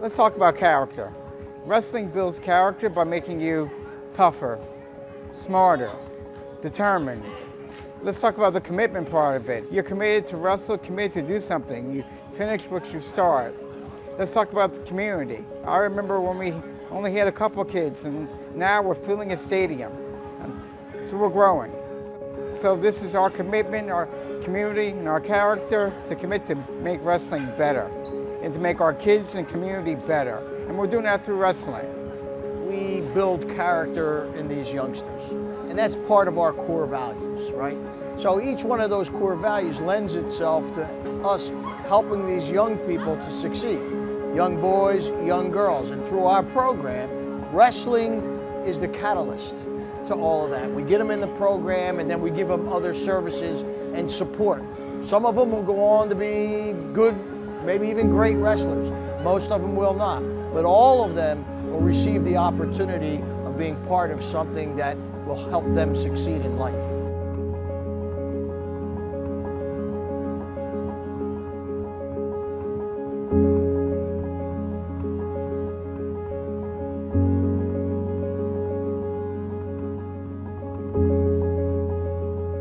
Let's talk about character. Wrestling builds character by making you tougher, smarter, determined. Let's talk about the commitment part of it. You're committed to wrestle, committed to do something. You finish what you start. Let's talk about the community. I remember when we only had a couple kids, and now we're filling a stadium. So we're growing. So this is our commitment, our community, and our character to commit to make wrestling better and to make our kids and community better. And we're doing that through wrestling. We build character in these youngsters, and that's part of our core values, right? So each one of those core values lends itself to us helping these young people to succeed. Young boys, young girls, and through our program, wrestling is the catalyst to all of that. We get them in the program, and then we give them other services and support. Some of them will go on to be good, maybe even great wrestlers. Most of them will not, but all of them will receive the opportunity of being part of something that will help them succeed in life.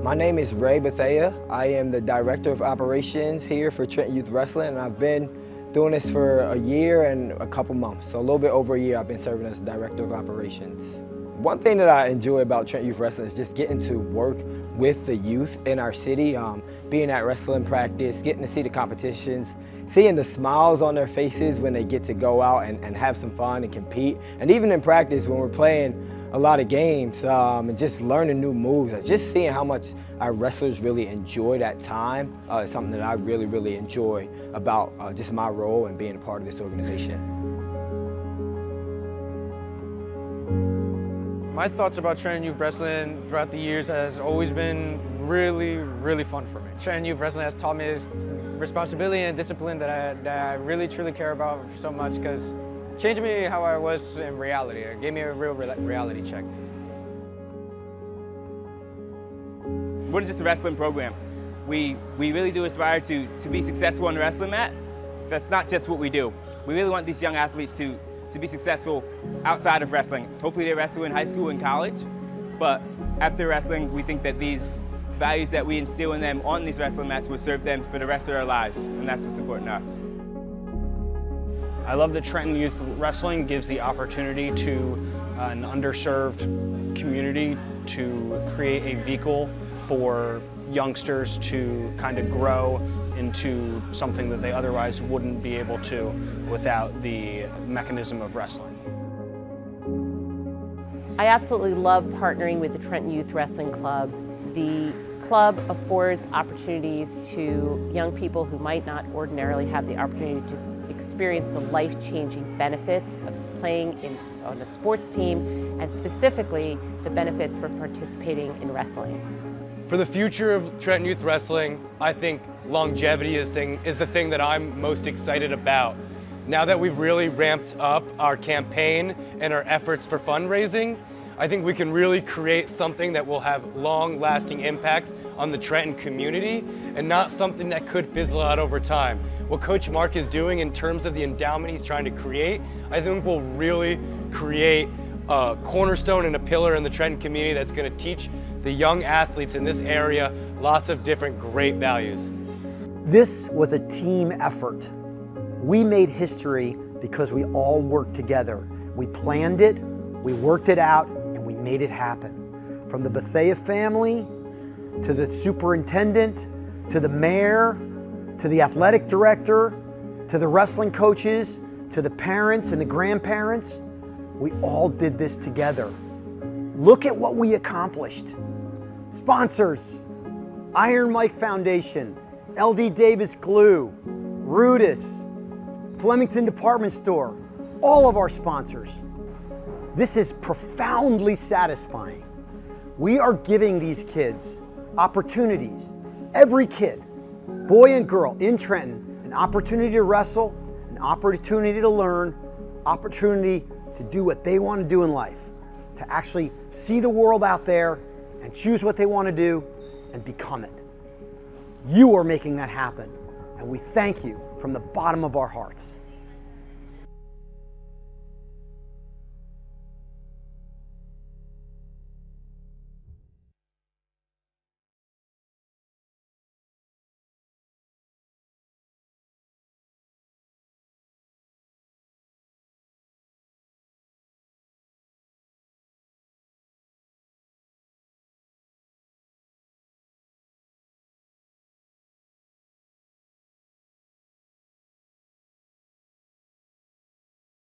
My name is Ray Bethea. I am the Director of Operations here for Trenton Youth Wrestling, and I've been doing this for a year and a couple months. So a little bit over a year I've been serving as Director of Operations. One thing that I enjoy about Trenton Youth Wrestling is just getting to work with the youth in our city, being at wrestling practice, getting to see the competitions, seeing the smiles on their faces when they get to go out and have some fun and compete. And even in practice when we're playing a lot of games and just learning new moves, just seeing how much our wrestlers really enjoy that time is something that I really, really enjoy about just my role and being a part of this organization. My thoughts about Trenton Youth Wrestling throughout the years has always been really, really fun for me. Trenton Youth Wrestling has taught me this responsibility and discipline that I really, truly care about so much, because it changed me how I was in reality. It gave me a real reality check. We're just a wrestling program. We really do aspire to be successful on the wrestling mat. That's not just what we do. We really want these young athletes to be successful outside of wrestling. Hopefully they wrestle in high school and college, but after wrestling, we think that these values that we instill in them on these wrestling mats will serve them for the rest of their lives, and that's what's important to us. I love that Trenton Youth Wrestling gives the opportunity to an underserved community to create a vehicle for youngsters to kind of grow into something that they otherwise wouldn't be able to without the mechanism of wrestling. I absolutely love partnering with the Trenton Youth Wrestling Club. The club affords opportunities to young people who might not ordinarily have the opportunity to experience the life-changing benefits of playing on a sports team, and specifically the benefits for participating in wrestling. For the future of Trenton Youth Wrestling, I think longevity is the thing that I'm most excited about. Now that we've really ramped up our campaign and our efforts for fundraising, I think we can really create something that will have long-lasting impacts on the Trenton community and not something that could fizzle out over time. What Coach Mark is doing in terms of the endowment he's trying to create, I think will really create a cornerstone and a pillar in the Trenton community that's going to teach the young athletes in this area lots of different great values. This was a team effort. We made history because we all worked together. We planned it, we worked it out, and we made it happen. From the Bethea family, to the superintendent, to the mayor, to the athletic director, to the wrestling coaches, to the parents and the grandparents, we all did this together. Look at what we accomplished. Sponsors: Iron Mike Foundation, LD Davis Glue, Rudis, Flemington Department Store, all of our sponsors. This is profoundly satisfying. We are giving these kids opportunities, every kid, boy and girl in Trenton, an opportunity to wrestle, an opportunity to learn, opportunity to do what they want to do in life, to actually see the world out there and choose what they want to do and become it. You are making that happen, and we thank you from the bottom of our hearts.